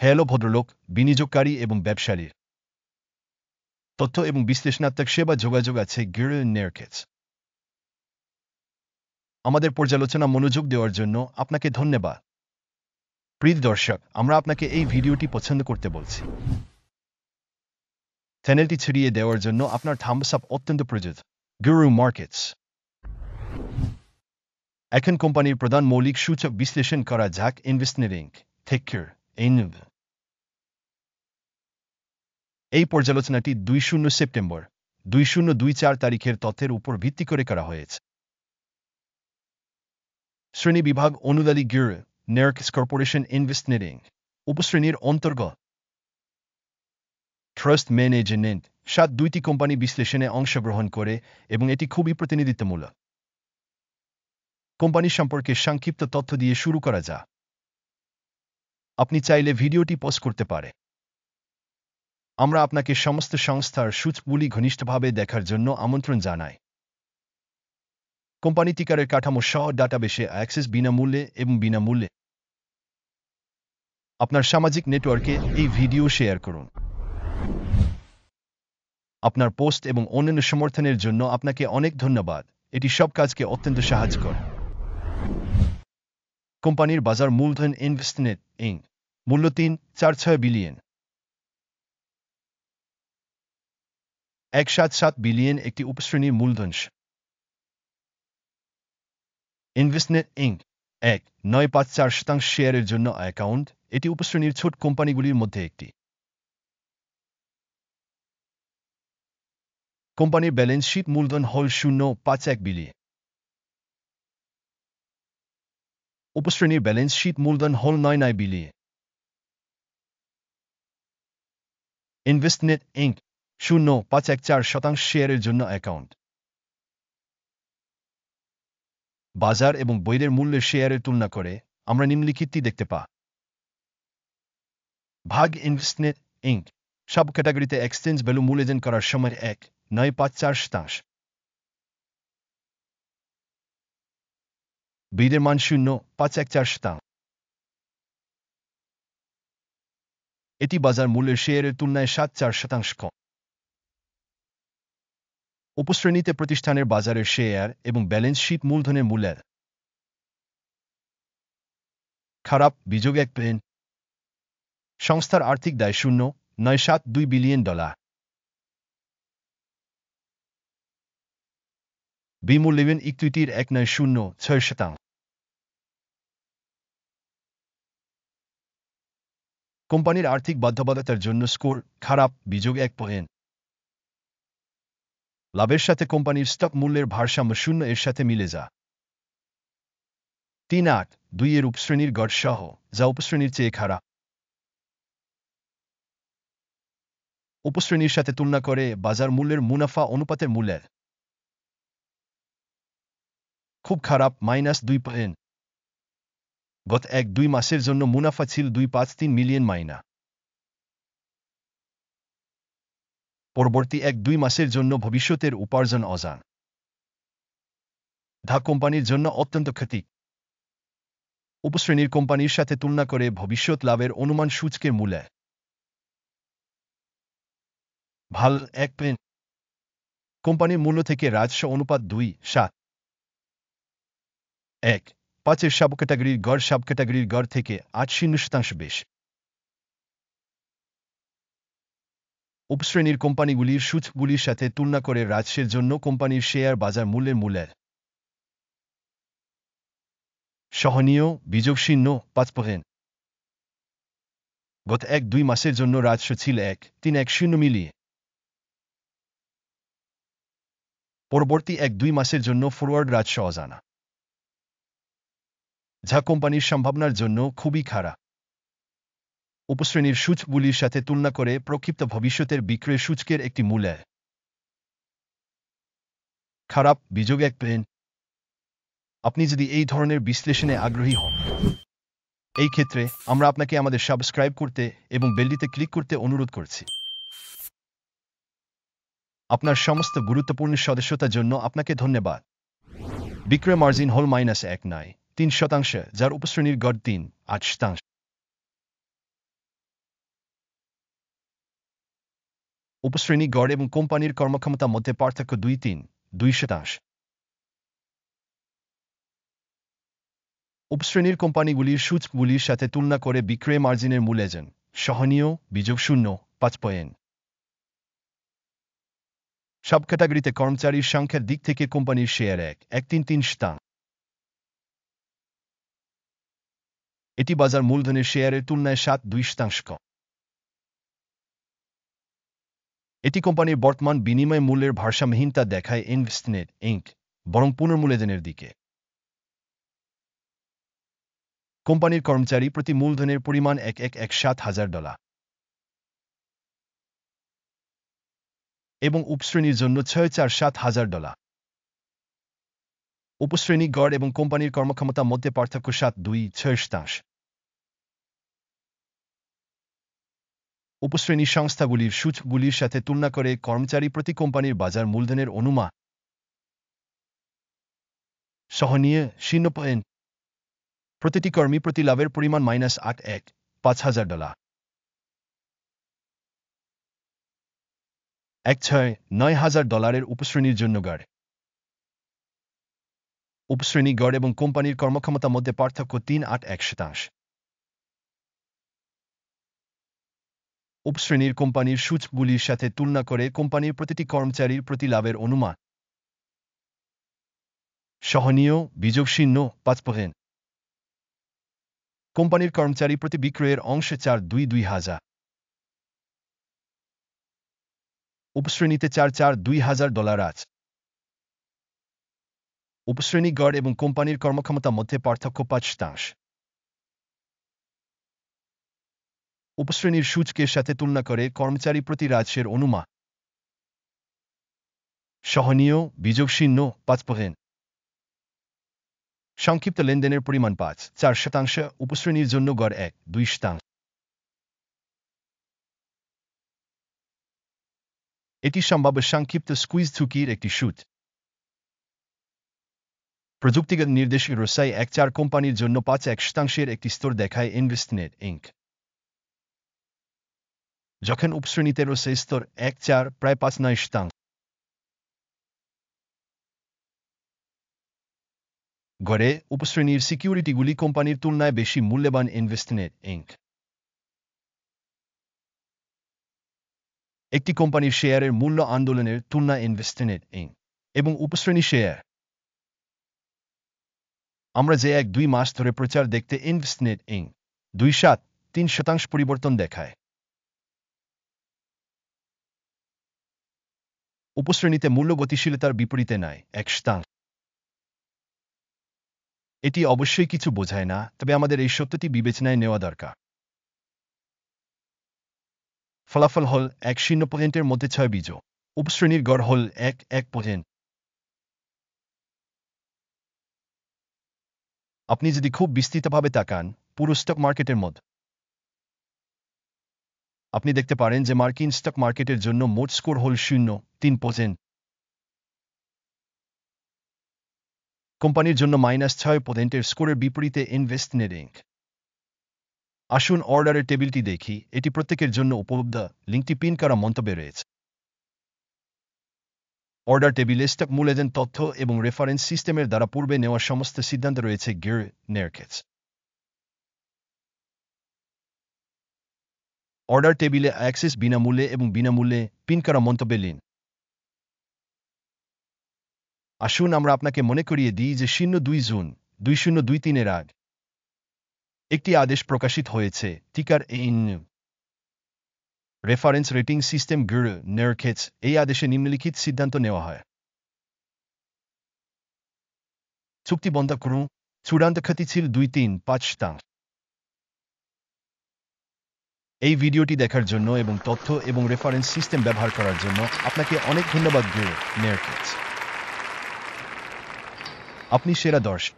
Hello ভদ্রলোক, বিনিয়োগকারী এবং ব্যবসায়ীর তথ্য এবং বিশ্লেষণাত্মক সেবা যোগাযোগ আছে গিরিল নেয়ারকেটস। আমাদের পর্যালোচনা মনোযোগ দেওয়ার জন্য আপনাকে ধন্যবাদ। প্রিয় দর্শক, আমরা আপনাকে এই ভিডিওটি পছন্দ করতে বলছি। চ্যানেলটি ছড়িয়ে দেওয়ার জন্য আপনার থাম্বস আপ অত্যন্ত প্রয়োজন। গিরিল মার্কেটস। এখন কোম্পানির প্রধান মৌলিক সূচক বিশ্লেষণ করা যাক। ইনভেস্টনেট ইনক থেকে এই পর্যালোচনাটি 20 সেপ্টেম্বর 2024 তারিখের তথ্যের উপর ভিত্তি করে করা হয়েছে। শ্রেণী বিভাগ অনুদালী গিরিল নেয়ারকেটস কর্পোরেশন ইনভেস্টনেট ইনক উপশ্রেণীর অন্তর্গত। ট্রাস্ট ম্যানেজমেন্ট 2টি কোম্পানি বিশ্লেষণে অংশগ্রহণ করে এবং এটি খুবই প্রতিনিধিত্বমূলক। কোম্পানি সম্পর্কে সংক্ষিপ্ত তথ্য দিয়ে শুরু করা যাক। আপনি চাইলে ভিডিওটি পজ করতে পারে। আমরা আপনাকে সমস্ত সংস্থার সূচকগুলি ঘনিষ্ঠভাবে দেখার জন্য আমন্ত্রণ জানাই। কোম্পানি টিকারের কাঠামো সহ ডাটাবেসে অ্যাক্সেস বিনামূল্যে এবং বিনামূল্যে। আপনার সামাজিক নেটওয়ার্কে এই ভিডিও শেয়ার করুন। আপনার পোস্ট এবং অন্যান্য সমর্থনের জন্য আপনাকে অনেক ধন্যবাদ। এটি সব কাজকে অত্যন্ত সাহায্য করে। কোম্পানির বাজার মূলধন ইনভেস্টনেট ইনক মূল্য 3.46 বিলিয়ন। 1.77 বিলিয়ন একটি উপশ্রেণীর মূলধন। ইনভেস্টনেট ইনক 1.954% শেয়ারের জন্য অ্যাকাউন্ট। এটি উপশ্রেণীর ছোট কোম্পানিগুলির মধ্যে একটি। কোম্পানির ব্যালেন্স শীট মূলধন হল 0.51 বিলিয়ন। উপশ্রেণীর ব্যালেন্স শীট মূলধন হল 9 বিলিয়ন। ইনভেস্টনেট ইনক 0.14% শেয়ারের জন্য অ্যাকাউন্ট। বাজার এবং বইয়ের মূল্যের শেয়ারের তুলনা করে আমরা নিম্নলিখিতটি দেখতে পাই। ভাগ ইনভেস্টনেট ইনক সব ক্যাটাগরিতে এক্সচেঞ্জ ভ্যালু মূল্যায়ন করার সময় 1.94%। বিদের মান 0.14%। এটি বাজার মূল্যের শেয়ারের তুলনায় 7.4% কম। উপশ্রেণীতে প্রতিষ্ঠানের বাজারের শেয়ার এবং ব্যালেন্স শীট মূলধনের মূল্যের খারাপ বিযোগ 1 বিলিয়ন। সংস্থার আর্থিক দায় 0.972 বিলিয়ন ডলার। বিমূল্যায়ন ইকুইটির 1.06%। কোম্পানির আর্থিক বাধ্যবাধকতার জন্য স্কোর খারাপ বিযোগ 1 পয়েন্ট। লাভের সাথে কোম্পানির স্টক মূল্যের ভারসাম্য 0 এর সাথে মিলে যা 3.82 এর উপশ্রেণীর গড় সহ, যা উপশ্রেণীর চেয়ে খারাপ। উপশ্রেণীর সাথে তুলনা করে বাজার মূল্যের মুনাফা অনুপাতের মূল্যের খুব খারাপ -2 পয়েন্ট। গত 1-2 মাসের জন্য মুনাফা ছিল 253 মিলিয়ন মাইনা। পরবর্তী 1-2 মাসের জন্য ভবিষ্যতের উপার্জন অজান। যা কোম্পানির জন্য অত্যন্ত ক্ষতি। উপশ্রেণীর কোম্পানির সাথে তুলনা করে ভবিষ্যৎ লাভের অনুমান সূচকের মূল্যে ভাল 1 পয়েন্ট। কোম্পানির মূল্য থেকে রাজস্ব অনুপাত 2.7:1 এর সব ক্যাটাগরির গড় থেকে 80% বেশি। উপশ্রেণীর কোম্পানিগুলির সূচকগুলির সাথে তুলনা করে রাজস্বের জন্য কোম্পানির শেয়ার বাজার মূল্যের সহনীয় বিযোগ 0.5%। গত 1-2 মাসের জন্য রাজস্ব ছিল 1.310 মিলিয়ন। পরবর্তী 1-2 মাসের জন্য ফরওয়ার্ড রাজস্ব অজানা, যা কোম্পানির সম্ভাবনার জন্য খুবই খারাপ। উপশ্রেণীর সূচকগুলির সাথে তুলনা করে প্রক্ষিপ্ত ভবিষ্যতের বিক্রয় সূচকের একটি মূল্য খারাপ বিযোগ 1 পয়েন্ট। আপনি যদি এই ধরনের বিশ্লেষণে আগ্রহী হন, এই ক্ষেত্রে আমরা আপনাকে আমাদের সাবস্ক্রাইব করতে এবং বেলটিতে ক্লিক করতে অনুরোধ করছি। আপনার সমস্ত গুরুত্বপূর্ণ সদস্যতার জন্য আপনাকে ধন্যবাদ। বিক্রয় মার্জিন হল -1.3%, যার উপশ্রেণীর গড় 3.8%। উপশ্রেণী গড় এবং কোম্পানির কর্মক্ষমতা মধ্যে পার্থক্য 2-3-2%। উপশ্রেণীর কোম্পানিগুলির সূচকগুলির সাথে তুলনা করে বিক্রয় মার্জিনের মূল্যায়ন সহনীয় বিযোগ 0.5 সব ক্যাটাগরিতে কর্মচারীর সংখ্যার দিক থেকে কোম্পানির শেয়ার 1.33%। এটি বাজার মূলধনের শেয়ারের তুলনায় 7.2%। এটি কোম্পানির বর্তমান বিনিময় মূল্যের ভারসাম্যহীনতা দেখায় ইনভেস্টনেট ইনক বরং পুনর্মূল্যায়নের দিকে। কোম্পানির কর্মচারী প্রতি মূলধনের পরিমাণ $1,117,000 এবং উপশ্রেণীর জন্য $6,407,000। উপশ্রেণী গড় এবং কোম্পানির কর্মক্ষমতা মধ্যে পার্থক্য 7.2-6%। উপশ্রেণী সংস্থাগুলির সূচকগুলির সাথে তুলনা করে কর্মচারী প্রতি কোম্পানির বাজার মূলধনের অনুমান সহনীয় 0 প্রতিটি কর্মী প্রতি লাভের পরিমাণ $8,105,000 $1,609,000 উপশ্রেণীর জন্য গড়। উপশ্রেণী গড় এবং কোম্পানির কর্মক্ষমতা মধ্যে পার্থক্য 3.81%। উপশ্রেণীর কোম্পানির সূচকগুলির সাথে তুলনা করে কোম্পানির প্রতিটি কর্মচারীর প্রতি লাভের অনুমান সহনীয় বিযোগ 0.5%। কোম্পানির কর্মচারী প্রতি বিক্রয়ের অংশ 422,000। উপশ্রেণীতে $4,402,000 আছে। উপশ্রেণী গড় এবং কোম্পানির কর্মক্ষমতা মধ্যে পার্থক্য 5%। উপশ্রেণীর সূচকের সাথে তুলনা করে কর্মচারী প্রতি রাজস্বের অনুমান সহনীয় বিযোগ 0.5%। সংক্ষিপ্ত লেনদেনের পরিমাণ 5.4%। উপশ্রেণীর জন্য গড় 1.2%। এটি সম্ভাব্য সংক্ষিপ্ত স্কুইজ ঝুঁকির একটি সূচ। প্রযুক্তিগত নির্দেশক রসাই 1.4 কোম্পানির জন্য 5% একটি স্তর দেখায় ইনভেস্টনেট ইনক। যখন উপশ্রেণীতে রসাই স্তর 1.4 প্রায় 5.9%। গড়ে উপশ্রেণীর সিকিউরিটিগুলি কোম্পানির তুলনায় বেশি মূল্যবান ইনভেস্টনেট ইনক। একটি কোম্পানির শেয়ারের মূল্য আন্দোলনের তুলনা ইনভেস্টনেট ইনক এবং উপশ্রেণী শেয়ার। আমরা যে 1-2 মাস ধরে প্রচার দেখতে ইনভেস্টনেট ইনক 2.3% পরিবর্তন দেখায়। উপশ্রেণীতে মূল্য গতিশীলতার বিপরীতে নয় 1%। এটি অবশ্যই কিছু বোঝায় না, তবে আমাদের এই সত্যটি বিবেচনায় নেওয়া দরকার। ফলাফল হল 1.0%-এর মধ্যে 6 বিজয়। উপশ্রেণীর গড় হল 1.1%। আপনি যদি খুব বিস্তৃতভাবে তাকান পুরো স্টক মার্কেটের মধ্যে, আপনি দেখতে পারেন যে মার্কিন স্টক মার্কেটের জন্য মোট স্কোর হল 0.3%। কোম্পানির জন্য -6%-এর স্কোরের বিপরীতে ইনভেস্টনেট ইনক। আসুন অর্ডারের টেবিলটি দেখি, এটি প্রত্যেকের জন্য উপলব্ধ। লিঙ্কটি পিন করা মন্তব্যে রয়েছে। অর্ডার টেবিলে স্টক মূল্যায়ন তথ্য এবং রেফারেন্স সিস্টেমের দ্বারা পূর্বে নেওয়া সমস্ত সিদ্ধান্ত রয়েছে। গিয়ার নেয়ারকেটস অর্ডার টেবিলে অ্যাক্সেস বিনামূল্যে এবং বিনামূল্যে পিন করা মন্তব্যে লিন। আসুন আমরা আপনাকে মনে করিয়ে দিই যে 2 জুন 2023-এর আগে একটি আদেশ প্রকাশিত হয়েছে। টিকার রেফারেন্স রেটিং সিস্টেম গিয়ার নেয়ারকেটস এই আদেশে নিম্নলিখিত সিদ্ধান্ত নেওয়া হয়। চুক্তি বন্ধ করুন। চূড়ান্ত ক্ষতি ছিল 2.35%। এই ভিডিওটি দেখার জন্য এবং তথ্য এবং রেফারেন্স সিস্টেম ব্যবহার করার জন্য আপনাকে অনেক ধন্যবাদ। গিয়ার নেয়ারকেটস, আপনি সেরা দর্শক।